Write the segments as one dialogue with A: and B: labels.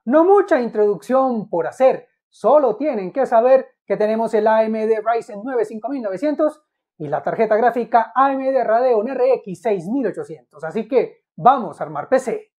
A: No mucha introducción por hacer, solo tienen que saber que tenemos el AMD Ryzen 9 5900 y la tarjeta gráfica AMD Radeon RX 6800, así que vamos a armar PC.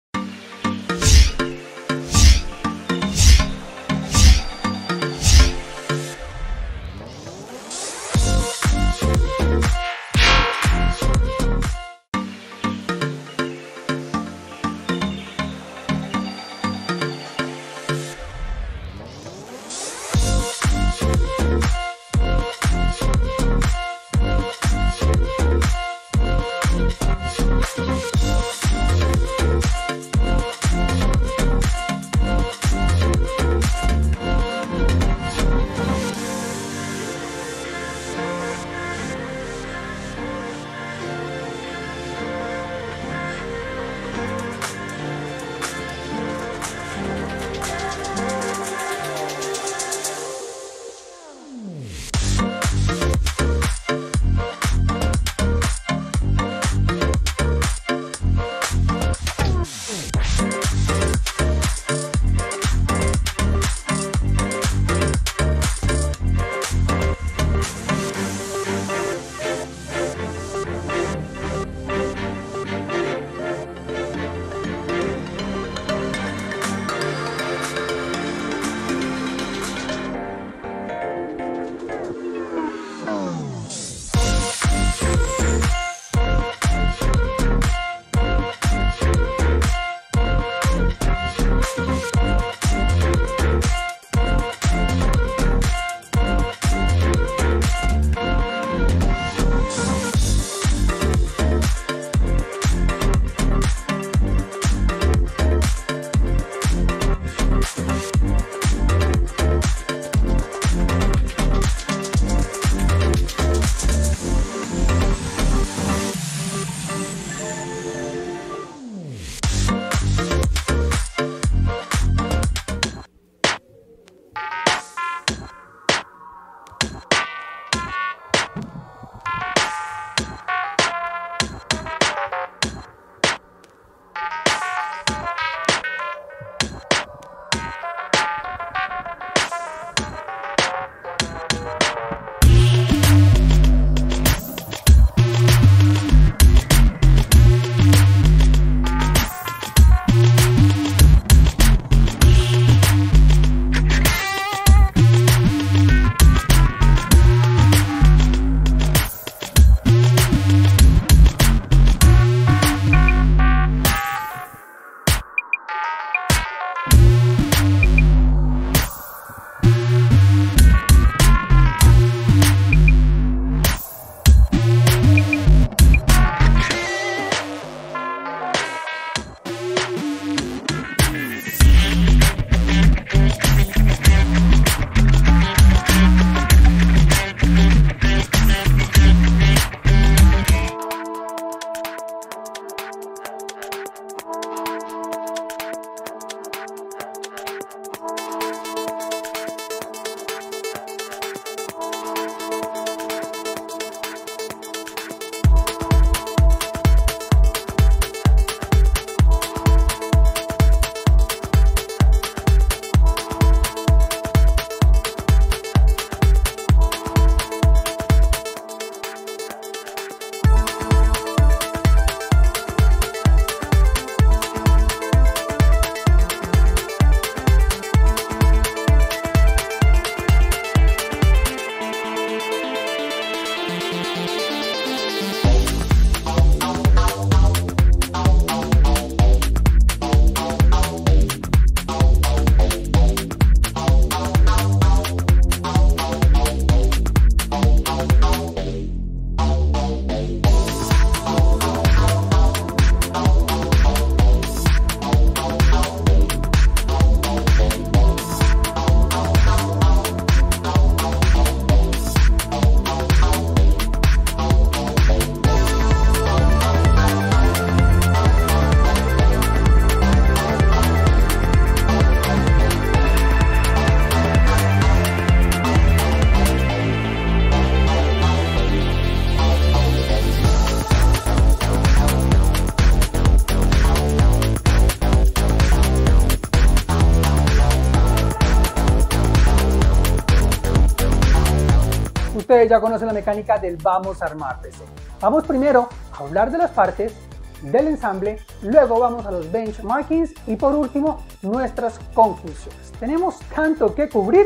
A: Ustedes ya conocen la mecánica del vamos a armar PC. Vamos primero a hablar de las partes, del ensamble, luego vamos a los benchmarkings y por último nuestras conclusiones. Tenemos tanto que cubrir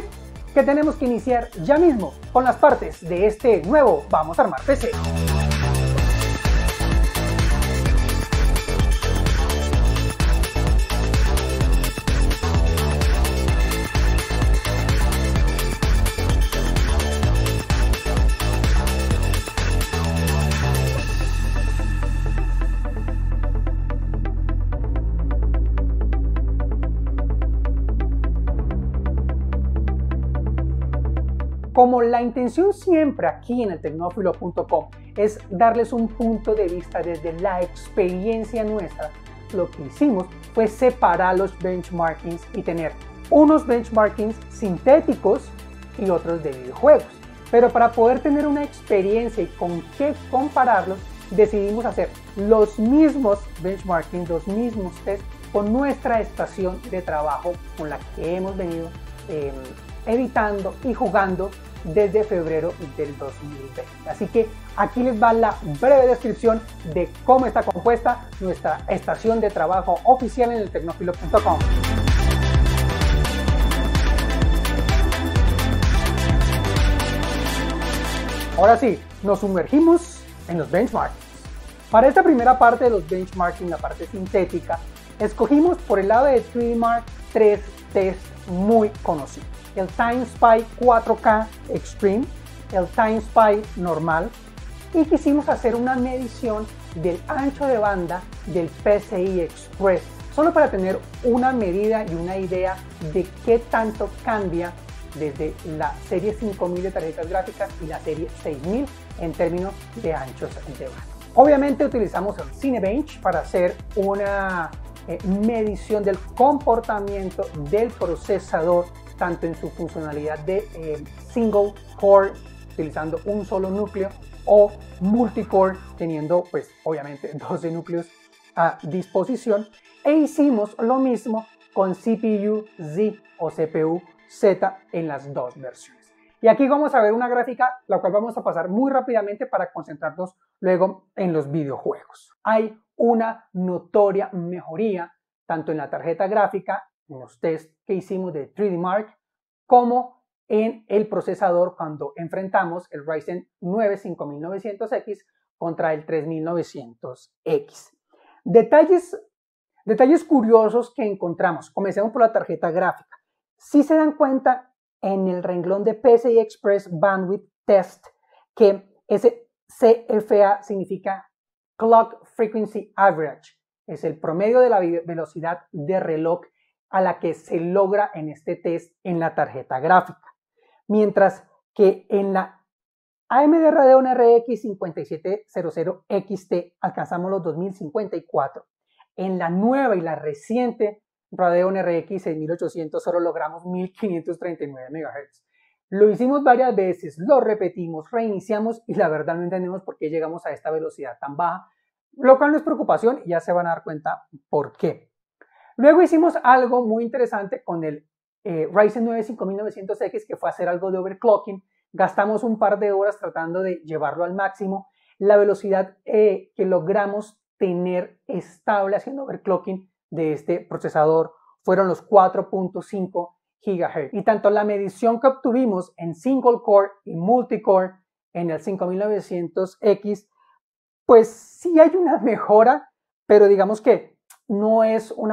A: que tenemos que iniciar ya mismo con las partes de este nuevo vamos a armar PC. Como la intención siempre aquí en el Tecnófilo.com es darles un punto de vista desde la experiencia nuestra, lo que hicimos fue separar los benchmarkings y tener unos benchmarkings sintéticos y otros de videojuegos. Pero para poder tener una experiencia y con qué compararlos, decidimos hacer los mismos benchmarkings, los mismos tests con nuestra estación de trabajo con la que hemos venido editando y jugando desde febrero del 2020. Así que aquí les va la breve descripción de cómo está compuesta nuestra estación de trabajo oficial en el Tecnófilo.com. Ahora sí, nos sumergimos en los benchmarkings. Para esta primera parte de los benchmarking, la parte sintética, escogimos por el lado de 3D Mark 3 tests muy conocidos. El TimeSpy 4K Extreme, el TimeSpy normal, y quisimos hacer una medición del ancho de banda del PCI Express, solo para tener una medida y una idea de qué tanto cambia desde la serie 5000 de tarjetas gráficas y la serie 6000 en términos de anchos de banda. Obviamente utilizamos el Cinebench para hacer una medición del comportamiento del procesador, tanto en su funcionalidad de single core, utilizando un solo núcleo, o multicore, teniendo pues obviamente 12 núcleos a disposición, e hicimos lo mismo con CPU Z o CPU Z en las dos versiones. Y aquí vamos a ver una gráfica, la cual vamos a pasar muy rápidamente para concentrarnos luego en los videojuegos. Hay una notoria mejoría tanto en la tarjeta gráfica, en los tests que hicimos de 3D Mark, como en el procesador cuando enfrentamos el Ryzen 9 5900X contra el 3900X. Detalles curiosos que encontramos. Comencemos por la tarjeta gráfica. Si se dan cuenta en el renglón de PCI Express Bandwidth Test que ese CFA significa Clock Frequency Average, es el promedio de la velocidad de reloj a la que se logra en este test en la tarjeta gráfica. Mientras que en la AMD Radeon RX 5700 XT alcanzamos los 2054. En la nueva y la reciente Radeon RX 6800 solo logramos 1539 MHz. Lo hicimos varias veces, lo repetimos, reiniciamos y la verdad no entendemos por qué llegamos a esta velocidad tan baja, lo cual no es preocupación y ya se van a dar cuenta por qué. Luego hicimos algo muy interesante con el Ryzen 9 5900X, que fue hacer algo de overclocking. Gastamos un par de horas tratando de llevarlo al máximo. La velocidad que logramos tener estable haciendo overclocking de este procesador fueron los 4.5 GHz. Y tanto la medición que obtuvimos en single core y multicore en el 5900X, pues sí hay una mejora, pero digamos que no es un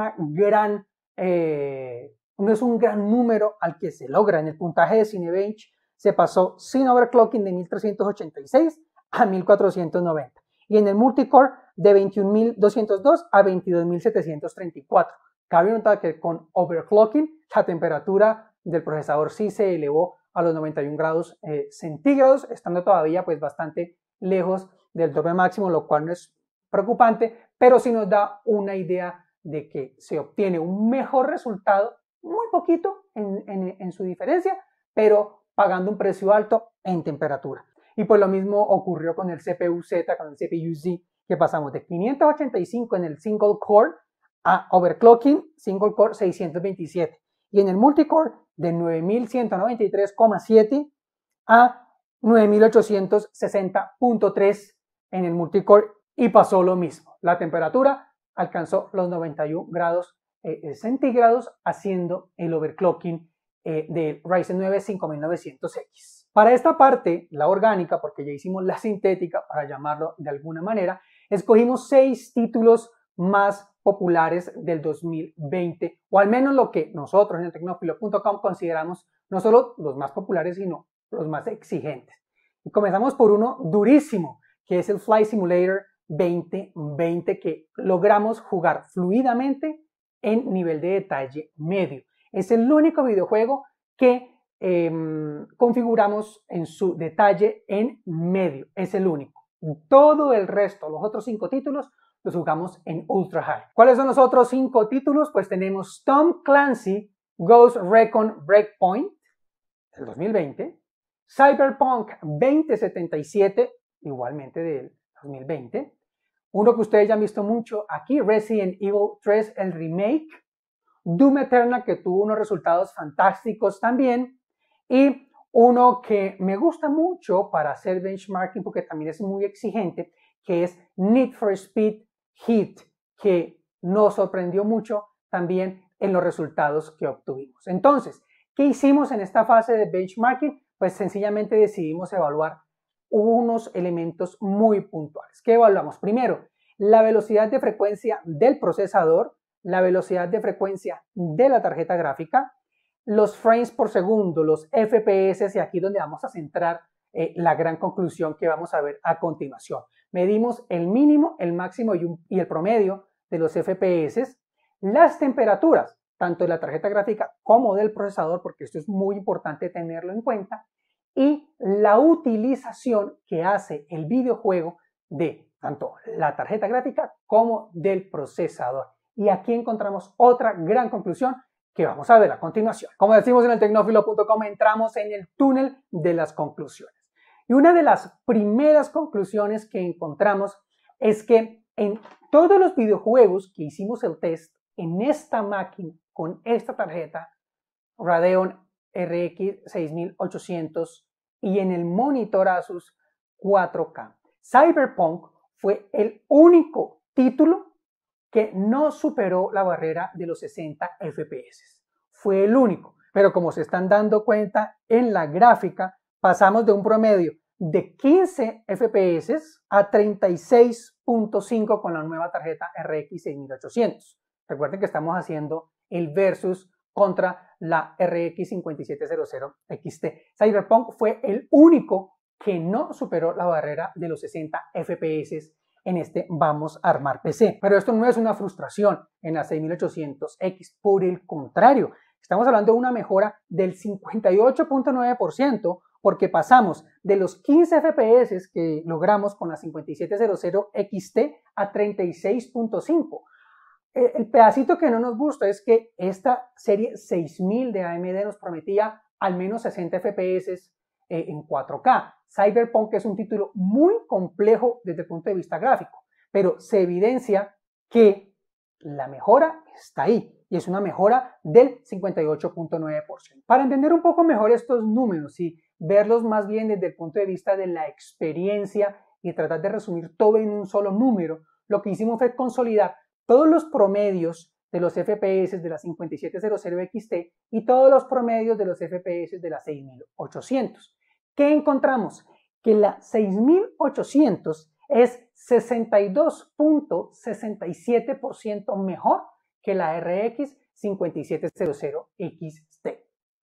A: gran número al que se logra. En el puntaje de Cinebench se pasó sin overclocking de 1386 a 1490 y en el multicore de 21202 a 22734. Cabe notar que con overclocking la temperatura del procesador sí se elevó a los 91 grados centígrados, estando todavía pues bastante lejos del tope máximo, lo cual no es preocupante, pero sí nos da una idea de que se obtiene un mejor resultado, muy poquito en su diferencia, pero pagando un precio alto en temperatura. Y pues lo mismo ocurrió con el CPU Z, con el CPU Z, que pasamos de 585 en el single core a overclocking single core 627 y en el multicore de 9193,7 a 9860.3 en el multicore y pasó lo mismo. La temperatura alcanzó los 91 grados centígrados haciendo el overclocking del Ryzen 9 5900X. Para esta parte, la orgánica, porque ya hicimos la sintética para llamarlo de alguna manera, escogimos 6 títulos más populares del 2020, o al menos lo que nosotros en el Tecnófilo.com consideramos no solo los más populares, sino los más exigentes. Y comenzamos por uno durísimo, que es el Flight Simulator 2020, que logramos jugar fluidamente en nivel de detalle medio. Es el único videojuego que configuramos en su detalle en medio, es el único. Todo el resto, los otros 5 títulos, los jugamos en Ultra High. ¿Cuáles son los otros 5 títulos? Pues tenemos Tom Clancy Ghost Recon Breakpoint del 2020, Cyberpunk 2077, igualmente del 2020, uno que ustedes ya han visto mucho aquí, Resident Evil 3, el remake, Doom Eternal, que tuvo unos resultados fantásticos también, y uno que me gusta mucho para hacer benchmarking porque también es muy exigente, que es Need for Speed Heat, que nos sorprendió mucho también en los resultados que obtuvimos. Entonces, ¿qué hicimos en esta fase de benchmarking? Pues sencillamente decidimos evaluar unos elementos muy puntuales. ¿Qué evaluamos? Primero, la velocidad de frecuencia del procesador, la velocidad de frecuencia de la tarjeta gráfica, los frames por segundo, los FPS, y aquí donde vamos a centrar la gran conclusión que vamos a ver a continuación. Medimos el mínimo, el máximo y el promedio de los FPS, las temperaturas, tanto de la tarjeta gráfica como del procesador, porque esto es muy importante tenerlo en cuenta, y la utilización que hace el videojuego de tanto la tarjeta gráfica como del procesador. Y aquí encontramos otra gran conclusión que vamos a ver a continuación. Como decimos en el Tecnófilo.com, entramos en el túnel de las conclusiones. Y una de las primeras conclusiones que encontramos es que en todos los videojuegos que hicimos el test en esta máquina con esta tarjeta Radeon RX 6800 y en el monitor Asus 4K, Cyberpunk fue el único título que no superó la barrera de los 60 FPS. Fue el único. Pero como se están dando cuenta en la gráfica, pasamos de un promedio de 15 FPS a 36.5 con la nueva tarjeta RX 6800. Recuerden que estamos haciendo el versus contra la RX 5700 XT. Cyberpunk fue el único que no superó la barrera de los 60 FPS en este Vamos a Armar PC. Pero esto no es una frustración en la 6800X, por el contrario, estamos hablando de una mejora del 58.9% porque pasamos de los 15 FPS que logramos con la 5700 XT a 36.5. El pedacito que no nos gusta es que esta serie 6000 de AMD nos prometía al menos 60 FPS en 4K. Cyberpunk es un título muy complejo desde el punto de vista gráfico, pero se evidencia que la mejora está ahí y es una mejora del 58.9%. Para entender un poco mejor estos números y verlos más bien desde el punto de vista de la experiencia y tratar de resumir todo en un solo número, lo que hicimos fue consolidar todos los promedios de los FPS de la 5700 XT y todos los promedios de los FPS de la 6800. ¿Qué encontramos? Que la 6800 es 62.67% mejor que la RX 5700 XT.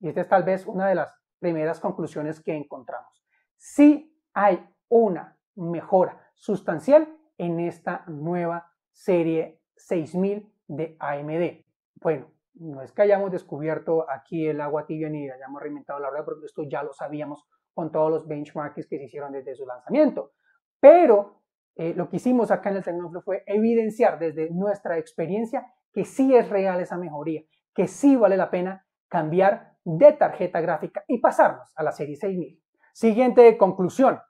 A: Y esta es tal vez una de las primeras conclusiones que encontramos. Sí hay una mejora sustancial en esta nueva serie 6000 de AMD. Bueno, no es que hayamos descubierto aquí el agua tibia ni hayamos reinventado la rueda, porque esto ya lo sabíamos con todos los benchmarks que se hicieron desde su lanzamiento. Pero lo que hicimos acá en el Tecnófilo fue evidenciar desde nuestra experiencia que sí es real esa mejoría, que sí vale la pena cambiar de tarjeta gráfica y pasarnos a la serie 6000. Siguiente conclusión.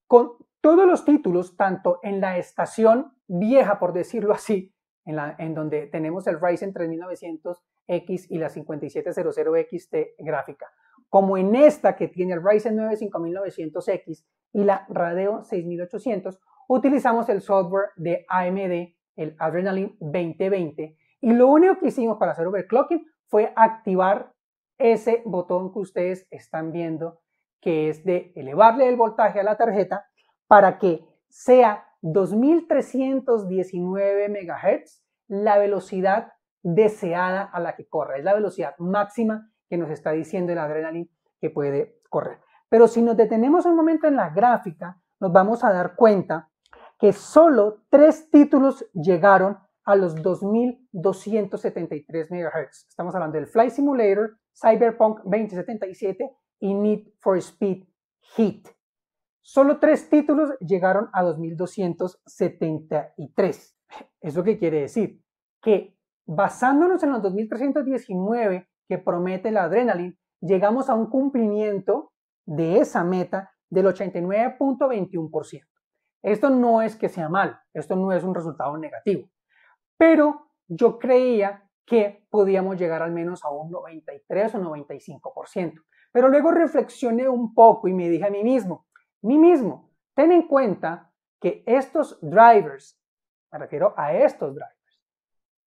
A: Con todos los títulos, tanto en la estación vieja, por decirlo así, en donde tenemos el Ryzen 3900X y la 5700 XT gráfica, como en esta que tiene el Ryzen 9 5900X y la Radeon 6800, utilizamos el software de AMD, el Adrenalin 2020, y lo único que hicimos para hacer overclocking fue activar ese botón que ustedes están viendo, que es de elevarle el voltaje a la tarjeta para que sea 2319 MHz la velocidad deseada a la que corre. Es la velocidad máxima que nos está diciendo el Adrenalin que puede correr. Pero si nos detenemos un momento en la gráfica, nos vamos a dar cuenta que solo 3 títulos llegaron a los 2273 MHz. Estamos hablando del Flight Simulator, Cyberpunk 2077 y Need for Speed Heat. Solo 3 títulos llegaron a 2273. ¿Eso qué quiere decir? Que basándonos en los 2319 que promete el Adrenalin, llegamos a un cumplimiento de esa meta del 89.21%. Esto no es que sea mal, esto no es un resultado negativo, pero yo creía que podíamos llegar al menos a un 93 o 95%. Pero luego reflexioné un poco y me dije a mí mismo, ten en cuenta que estos drivers, me refiero a estos drivers,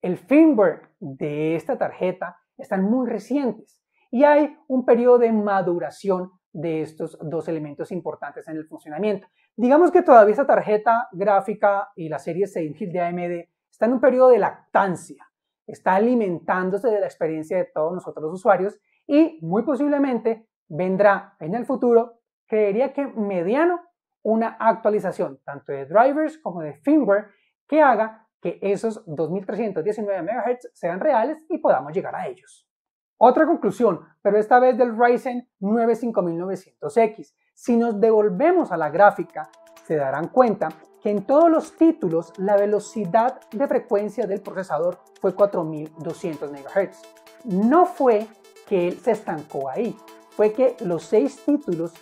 A: el firmware de esta tarjeta están muy recientes y hay un periodo de maduración de estos dos elementos importantes en el funcionamiento. Digamos que todavía esta tarjeta gráfica y la serie 6000 de AMD está en un periodo de lactancia, está alimentándose de la experiencia de todos nosotros los usuarios y muy posiblemente vendrá en el futuro, creería que mediano, una actualización tanto de drivers como de firmware que haga que esos 2319 MHz sean reales y podamos llegar a ellos. Otra conclusión, pero esta vez del Ryzen 9 5900X. Si nos devolvemos a la gráfica, se darán cuenta que en todos los títulos la velocidad de frecuencia del procesador fue 4200 MHz. No fue que él se estancó ahí, fue que los 6 títulos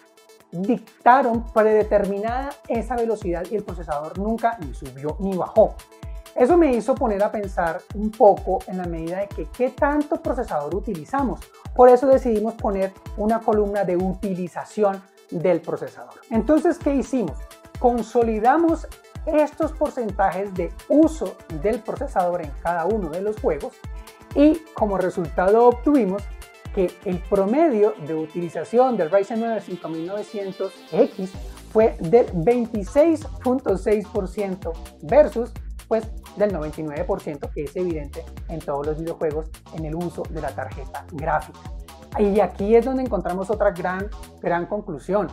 A: dictaron predeterminada esa velocidad y el procesador nunca ni subió ni bajó. Eso me hizo poner a pensar un poco en la medida de que qué tanto procesador utilizamos. Por eso decidimos poner una columna de utilización del procesador. Entonces, ¿qué hicimos? Consolidamos estos porcentajes de uso del procesador en cada uno de los juegos y como resultado obtuvimos que el promedio de utilización del Ryzen 9 5900X fue del 26.6% versus pues del 99% que es evidente en todos los videojuegos en el uso de la tarjeta gráfica. Y aquí es donde encontramos otra gran conclusión.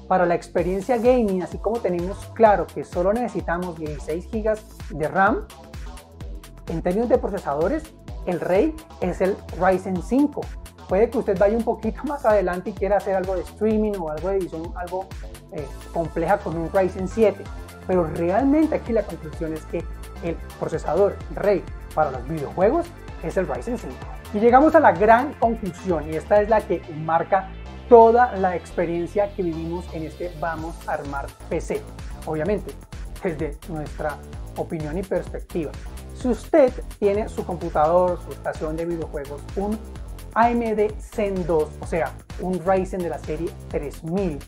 A: Para la experiencia gaming, así como tenemos claro que solo necesitamos 16 GB de RAM, en términos de procesadores, el rey es el Ryzen 5. Puede que usted vaya un poquito más adelante y quiera hacer algo de streaming o algo de edición, algo compleja con un Ryzen 7. Pero realmente aquí la conclusión es que el procesador rey para los videojuegos es el Ryzen 5. Y llegamos a la gran conclusión, y esta es la que marca toda la experiencia que vivimos en este Vamos a Armar PC. Obviamente, desde nuestra opinión y perspectiva. Si usted tiene su computador, su estación de videojuegos, un AMD Zen 2, o sea, un Ryzen de la serie 3000,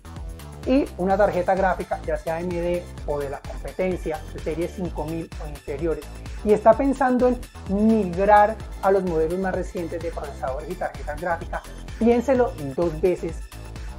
A: y una tarjeta gráfica, ya sea AMD o de la competencia, de serie 5000 o inferiores, y está pensando en migrar a los modelos más recientes de procesadores y tarjetas gráficas, piénselo 2 veces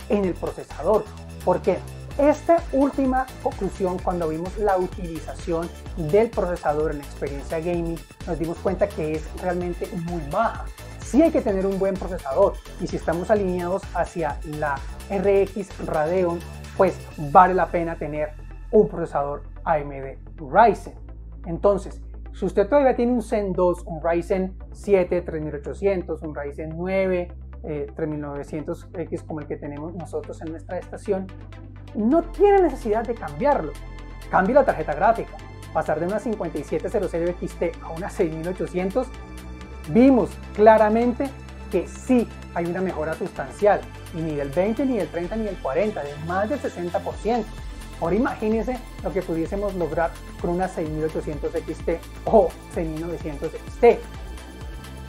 A: en el procesador, porque esta última conclusión, cuando vimos la utilización del procesador en la experiencia gaming, nos dimos cuenta que es realmente muy baja. Sí hay que tener un buen procesador, y si estamos alineados hacia la RX Radeon, pues vale la pena tener un procesador AMD Ryzen. Entonces, si usted todavía tiene un Zen 2, un Ryzen 7 3800, un Ryzen 9 3900X como el que tenemos nosotros en nuestra estación, no tiene necesidad de cambiarlo. Cambie la tarjeta gráfica. Pasar de una 5700 XT a una 6800, vimos claramente que sí hay una mejora sustancial, y ni del 20, ni del 30, ni del 40, de más del 60%. Ahora imagínense lo que pudiésemos lograr con una 6800 XT o 6900 XT.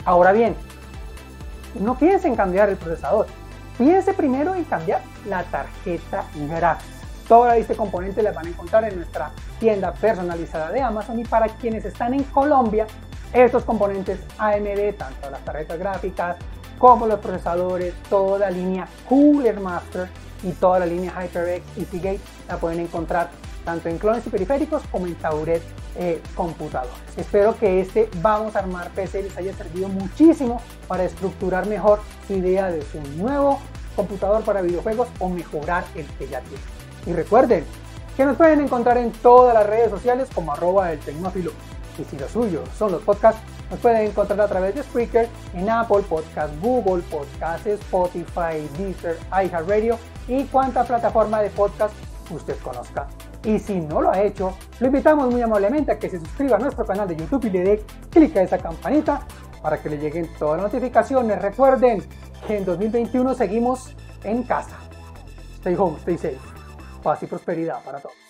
A: Ahora bien, no piensen en cambiar el procesador. piense primero en cambiar la tarjeta gráfica. Toda la lista de componentes las van a encontrar en nuestra tienda personalizada de Amazon, y para quienes están en Colombia, estos componentes AMD, tanto las tarjetas gráficas como los procesadores, toda la línea Cooler Master y toda la línea HyperX y Seagate la pueden encontrar tanto en clones y periféricos como en Tauret computadores. Espero que este Vamos a Armar PC les haya servido muchísimo para estructurar mejor su idea de su nuevo computador para videojuegos o mejorar el que ya tienen. Y recuerden que nos pueden encontrar en todas las redes sociales como @eltecnófilo. Y si lo suyo son los podcasts, nos pueden encontrar a través de Spreaker, en Apple Podcast, Google Podcast, Spotify, Deezer, iHeartRadio y cuanta plataforma de podcast usted conozca. Y si no lo ha hecho, lo invitamos muy amablemente a que se suscriba a nuestro canal de YouTube y le dé clic a esa campanita para que le lleguen todas las notificaciones. Recuerden que en 2021 seguimos en casa. Stay home, stay safe. Paz y prosperidad para todos.